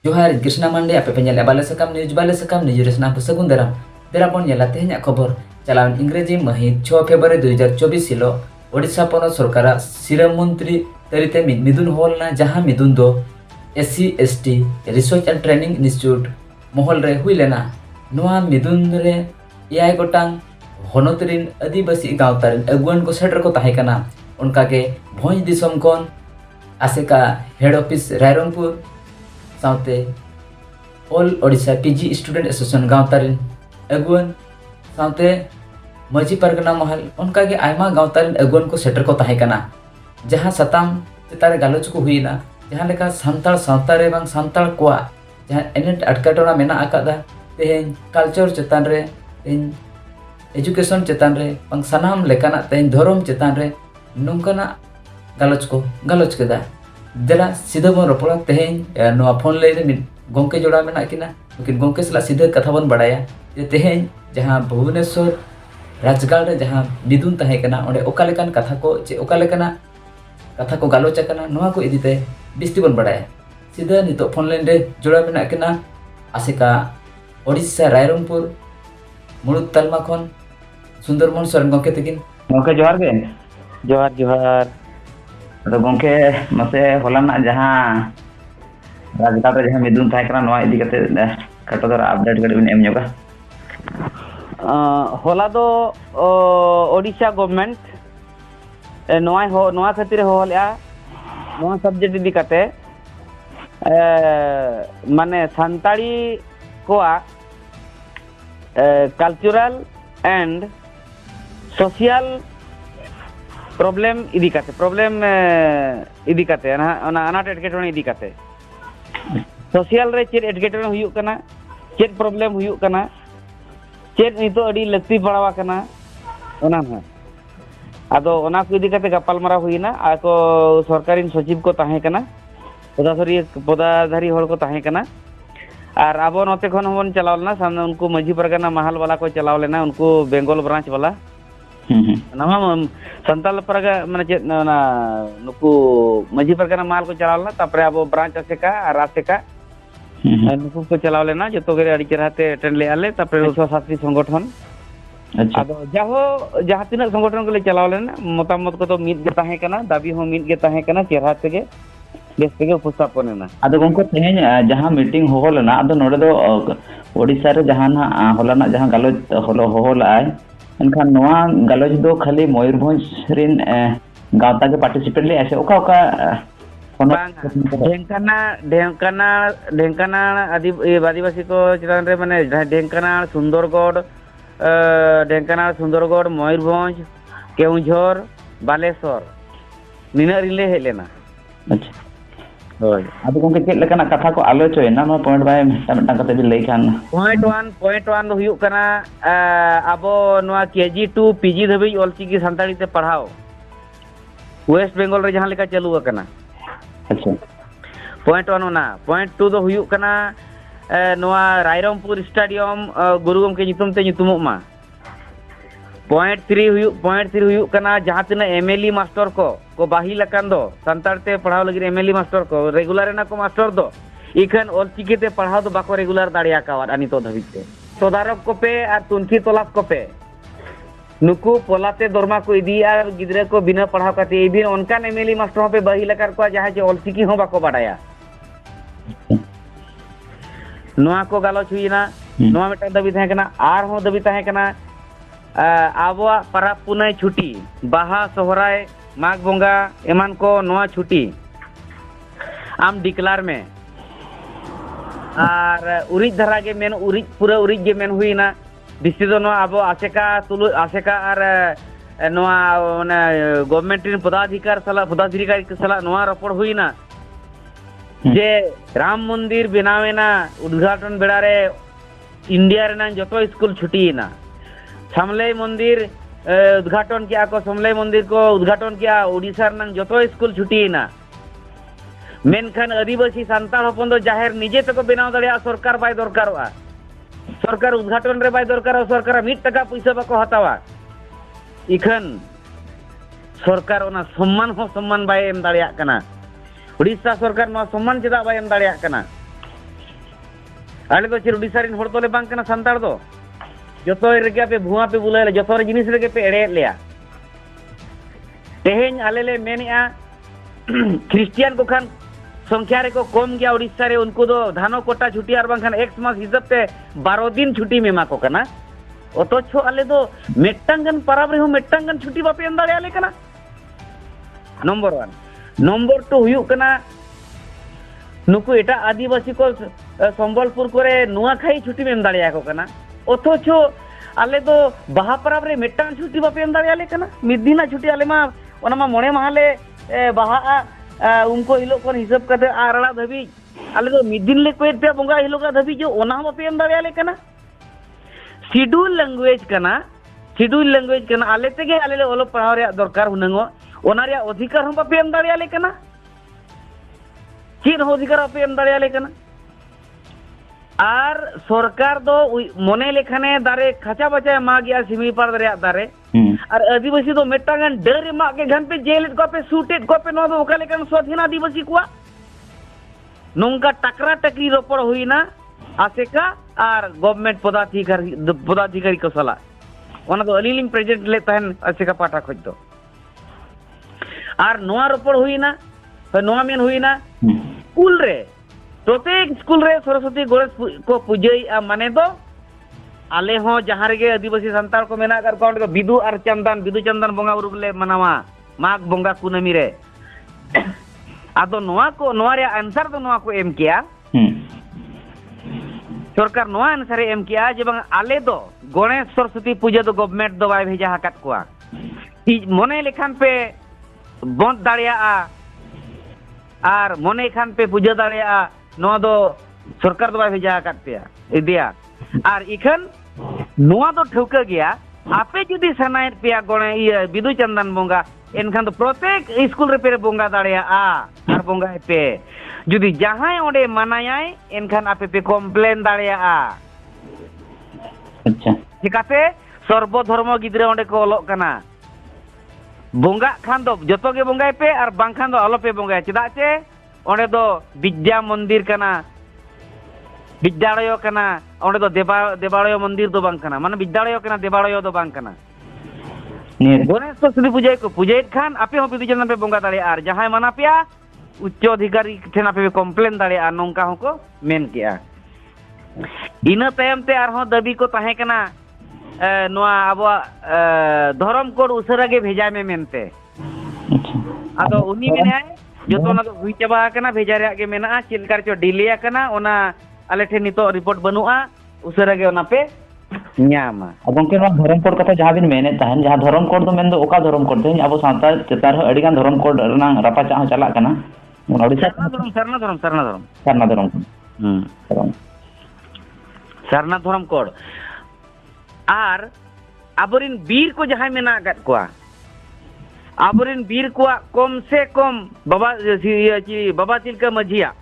Johar Krishna Mande ape penyala bala sakam news resna ko sagun daram derapon nyala tehnya khobor chalan इंग्रेजी mahit 6 Februari 2024 hilo Odisha ponot sorkara Siram Mantri tarite midun holna jaha midun do SC ST Research and Training Institute mohol re huilena noa midun re yai gotang honotrin adibasi gawtarin aguan ko setter ko tahe kana onkage bhoj disom kon aseka head office Rairongpur साउते all Odisha PG student association गांवतारिन अगुवन साउते मजी परगना महल उनका के आयमा गांवतारिन अगुवन को shutter को ताहे कना जहां सताम चितारे गालोच को हुईना जहां लेका सांताल सावतारे बांग सांताल कोआ जहां एनेट अटकाटोना मेना आकादा तेहेन कल्चर चेतान रे तेहेन एजुकेशन चेतान रे बांग सनाम लेकाना तेहेन धर्म चेतान रे नोंकाना गालोच केदा दला सीधा बन रोपड़ा तेहेन नोआ फोन ले गोंके जोड़ा मेना किना लेकिन गोंके सला सीधा कथा बन बड़ाया जे तेहेन जहां भुवनेश्वर राजगाड़ रे जहां मिदुन ताहे कना ओंडे ओका लेकान कथा को जे ओका लेकाना कथा को गालोच कना नोआ को इदीते बिस्ती बन बड़ाया सीधा नितो फोन लाइन रे जोड़ा मेना किना आसेका ओडिशा रायरंगपुर मुरुद तालमा खन सुंदरमोहन सोरेन गोंके तकिन गोंके जोहार गे जोहार तो गोंके मसे होलाना जहां राजगाड़ रे जहां मिदुन ताहे कना नोआ इदी कते खाटो दरा अपडेट कटे बिन एम जोगा होला दो ओडिशा गवर्नमेंट नोआ खातिर होलया नोआ सब्जेक्ट इदी कते माने संताली कोआ कल्चरल एंड सोशल प्रॉब्लम इदी काते ना अनाट एटकेटोने इदी काते सोशल रे चेड एटकेटोने हुयुक कना चेड प्रॉब्लम हुयुक कना चेड नितो अडी लक्ति पड़ावा कना ओना ना आदो ओना को इदी काते गपालमारा हुइना आको सरकारी सचिव को ताहे कना पदाधारी हर को ताहे कना और अब नोते खन हमन चलाव लेना सामने उनको माझी परगना महल वाला को चलाव लेना उनको बेंगल ब्रांच वाला nama santal paraga mana chet na nuku maji pargana mal ko chalawna tapre abo branch aseka raseka nuku ko chalawlena joto gere adi cerate attend le ale tapre uso sastri संगठन ado jaha tina संगठन ko le chalawlena motamot ko to mid ge tahe kana dabi ho mid ge tahe kana cerate ge base तक उपस्थापन ना आदो गोंको तेहेन जहां meeting होलना आदो नोडे दो ओडिसा रे जहां ना होलाना जहां गालोच होलाय एनखान नोआ गालोच दो खाली मयूरभंज रिन गावता के पार्टिसिपेट ले ऐसे ओका ढेंकाना आदिवासी को चितान रे माने ढेंकाना सुंदरगढ़ मयूरभंज केउझर बालेश्वर निना रिले हेलेना अच्छा होय आदो गोंके चेक लेकाना कथा को आलोचना नो पॉइंट बाय मिटा कते बि लई खान पॉइंट 1 हुयु कना आबो नोआ केजी 2 पीजी धबी ऑलचिकी संताली ते पढ़ाओ वेस्ट बंगाल रे जहां लेका चालू कना अच्छा पॉइंट 1 ना पॉइंट 2 दो हुयु कना नोआ रायरंगपुर स्टेडियम गुरु गोंके नितुम ते नितुमो मा पॉइंट 3 हुयु कना जहां तना एमएलई मास्टर को बाही लकान दो संताल ते पढ़ाव लगी एमएलई मास्टर को रेगुलर ना को मास्टर दो इखन ऑलचिकी ते पढ़ाव दो बाको रेगुलर दाड़िया कावार अनि तो धबिते तदारक को पे और तुनखी तलाश को पे नुकु पोलाते दरमा को इदिया गिदरे को बिना पढ़ाव काते इबिन उनका एमएलई मास्टर पे बाही लकार को जहां जे ऑलचिकी हो बाको बाडाया नोआ को गालोच हुइना नोआ मेटा दबी थाहे कना आर हो दबी थाहे कना आबोआ परब पुनाय छुट्टी बाहा सोहराय माघ बोंगा एमान को नोआ छुट्टी आम डिक्लार में और उरिज धरा के मेन उरिज पूरा उरिज के मेन हुई ना बिस्ती दो नोआ आबो आसेका और नोआ ओना गवर्नमेंट इन पदाधिकारी सला नोआ रपड़ हुई ना जे राम मंदिर बनावेना उद्घाटन बेड़ा रे इंडिया रे जतो स्कूल छुट्टी ना समलई मंदिर उद्घाटन किया को समलई मंदिर को उद्घाटन किया उड़ीसा जो स्कूल छुट्टी ना मेनखान आदिवासी सांताल हपन दो जाहिर निजे तक बनाव दड़िया सरकार बाय दरकारोआ सरकार उद्घाटन रे बाय दरकार सरकार 1 टाका पैसा बाको हतावा इखन सरकार ओना सम्मान बाय एम दाड़िया कना उड़ीसा सरकार नो सम्मान चेदा बाय एम दाड़िया कना आले तो चेर उड़ीसा रिन होड़ तोले बांग कना संताड़ दो जतो रेगे पे भुआ पे बुलाले जतो रे जिनिस रेगे पे एड़े लेया तेहेन आले ले मेनिया क्रिश्चियन को खान संख्या रे को कम गया उड़ीसा रे उनको दो धानो कोटा छुट्टी आर बांग खान एक्स मास हिसाब पे 12 दिन छुट्टी में मा को कना অথচ আলে তো মেট্টাঙ্গান পারাব রে মেট্টাঙ্গান ছুটি বাপে এম দাড়ে আলে কানা নম্বর 1 নম্বর 2 হুᱭᱩᱜ কানা নুকু এটা আদিবাসী কো সম্বলপুর করে নোয়াখাই ছুটি মেম দাড়ে আকো কানা অথচ আলে তো বাহা পারাব রে মেট্টাঙ্গান ছুটি বাপে এম দাড়ে আলে কানা মিদিনা ছুটি আলে মা ওনা মা মনে মাহালে বাহা উনকো হিলো কোন হিসাব কাতে আড়া ধবি আলে তো মিদিন লে কোয়েট পে বঙ্গা হিলো কা ধবি যে ওনা বাপে এম দাড়ে আলে কানা শিডিউল ল্যাঙ্গুয়েজ কানা আলে তেগে আলে ওলো পড়াও রে দরকার হুনঙ্গো ওনা রে অধিকার হম বাপে এম দাড়ে আলে কানা চির অধিকার বাপে এম দাড়ে আলে কানা আর সরকার দো মনে লেখানে দারে খাঁচা বাঁচা মা গিয়া সিমি পার রে দারে আর আদিবাসী দো মেটাগান ডরে মা কে ঘন পে জেল को पे सूटेड को पे नो दो ओका लेकन स्वाधीन आदिवासी को नोंका टकरा टकरी रोपड़ हुईना आसेका और गवर्नमेंट पदाधिकारी को सला ओना दो अलीलिंग प्रेजेंट ले तहन आसेका पाटा खोज दो और नोआ रोपड़ हुईना नोआ मेन हुईना स्कूल रे प्रत्येक स्कूल रे सरस्वती गणेश को पूजई माने दो आले हो जहां रे आदिवासी संताल को मेना कर को बिदु और बिदु चंदन बोंगा उरुगले मनावा माघ बोंगा कुनमी रे आदो नोआ को नोआ रे आंसर दो नोआ को एम किया सरकार नोआ आंसर एम किया जे बंग आले दो गणेश सरस्वती पूजा दो गवर्नमेंट दो बाय भेजा हकत कोआ मने लेखान पे बंद दाड़िया और मने खान पे पूजा दाड़िया नोआ दो सरकार दो बाय भेजा हकत पे इदिया और इखन नोआ दो ठौका गया आपे जुदी सनाय पे गणे बिदु चंदन बोंगा एनखान तो प्रत्येक स्कूल रे पे बोंगा दाड़िया और बोंगा पे जुदी जहां ओडे मनायाय एनखान आपे पे कम्प्लेन दाड़िया अच्छा चिकाते सर्वधर्म गिद्रे ओडे को ओलोक कना बोंगा खान दो जतो गे बोंगाय पे और बांग खान दो अलो पे बोंगाय चिदा चे ओडे दो विद्या मंदिर कना विद्यालय कना ओडे दो देवालय मंदिर दो बांग कना माने विद्यालय कना देवालय दो बांग कना गणेश सरस्वती पूजा को पूजा खान आपे हो बिदु चंदन पे बोंगा दाड़े और जहां मना पिया उच्च अधिकारी ठेना पे कम्प्लेन दाड़े नौका को मेन किया इना तायम ते आर हो दाबी को ताहे कना नोआ आबो धर्म कोड उसरा गे भेजा में मेनते आदो उनी मेनाय जतो ना हुई चाबा कना भेजा रे गे मेना चिलकार चो डिलिया कना ओना आले ठे नितो रिपोर्ट बनुआ उसरा गे ओना पे न्यामा गंके धर्म कोड कथा जहां बिन मेने तहन जहां धर्म कोड दो मेन दो ओका धर्म कोड तेन अब सांता चेतार हो अडिगान धर्म कोड रना रापा चा चला कना ओडिसा सरना धर्म सरना धर्म कोड आर आबरिन बीर को जहां मेना गत कोआ आबरिन बीर को कम से कम बाबा तिलका मझिया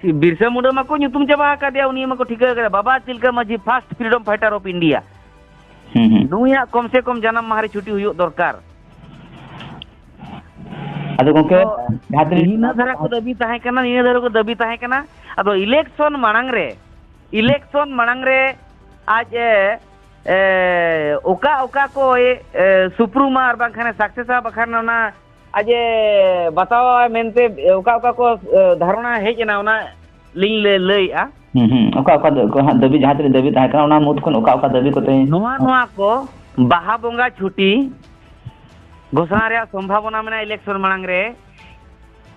बिरसा मुंडा माको ᱧᱩᱛᱩᱢ चाबा का दिया उनी माको ठिका कर Baba Tilka Majhi first freedom fighter of India नुया कम से कम जन्म माहरे छुट्टी हुयो दरकार अदो गंके ᱤᱱᱟᱹ ᱫᱷᱟᱨᱟ ᱠᱚ ᱫᱟᱹᱵᱤ ᱛᱟᱦᱮᱸ ᱠᱟᱱᱟ ᱤᱱᱟᱹ ᱫᱷᱟᱨᱟ ᱠᱚ ᱫᱟᱹᱵᱤ ᱛᱟᱦᱮᱸ ᱠᱟᱱᱟ ᱟᱫᱚ इलेक्शन मांग रे आज ओका ओका को सुप्रीम और बांखाने सक्सेसा बाखाने ना आज बताओ मेनते ओका ओका को धारणा हेज ना ओना लिंग लई आ ओका ओका दाबी जहां तरी दाबी ताहे कना ओना मुद कोन ओका ओका दाबी कोते नोआ को बाहा बोंगा छुट्टी घोषणा रे संभावना मेना इलेक्शन मांग रे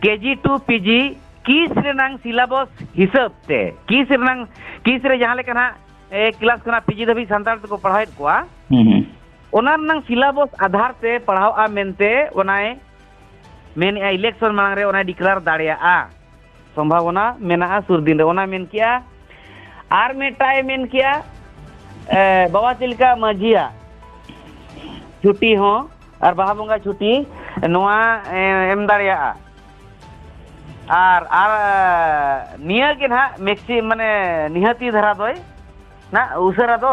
केजी 2 पीजी किस रेनांग सिलेबस हिसाब ते किस रे जहां लेकना एक क्लास कना पीजी दबी संताल को पढ़ाइत कोआ ओना नंग सिलेबस आधार ते पढ़ाव आ मेनते ओनाए मेन इलेक्शन मांग रे ओना डिक्लेयर दाड़िया आ संभावना मेना सुर दिन रे ओना मेन किया आर मेटाय मेन किया बाबा तिलका मझिया छुट्टी हो और बाहा बोंगा छुट्टी नोआ एम दाड़िया आर निया के ना मैक्सी माने निहती धरा दोय ना उसरा दो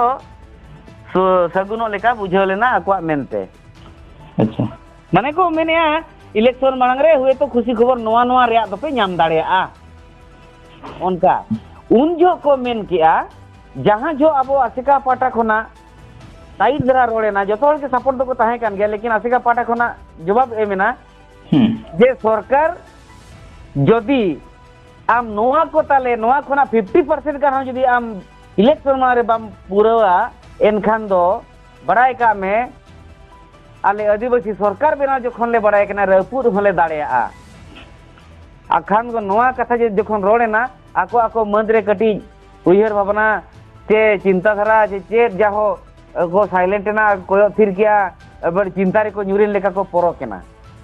सगुनो लेका बुझाव लेना अकवा मेनते अच्छा माने को मेने इलेक्शन मांग रे हुए तो खुशी खबर नोआ नोआ रे दो पे नाम दाड़िया उनका उन जो को मेन किया जहां जो अब आसिका पाटा खोना टाइट धरा रोड़ेना जो के सपोर्ट दो को ताहे कान गया लेकिन आसिका पाटा खोना जवाब एमेना जे सरकार जदि आम नोआ को ताले नोआ खोना 50% का हम जदि आम इलेक्शन मारे बम पूरा एनखान दो बड़ाई का में आले आदिवासी सरकार बेना जखन ले बड़ाई कना रपुर होले दाड़ेया आखान को नोआ कथा जे जखन रोड़ेना आको आको मंत्रे कटी उयहर भावना चे चिंताधारा चे चेत जाहो को साइलेंट ना कोयो फिर किया बड़ चिंता रे को न्यूरिन लेका को परो केना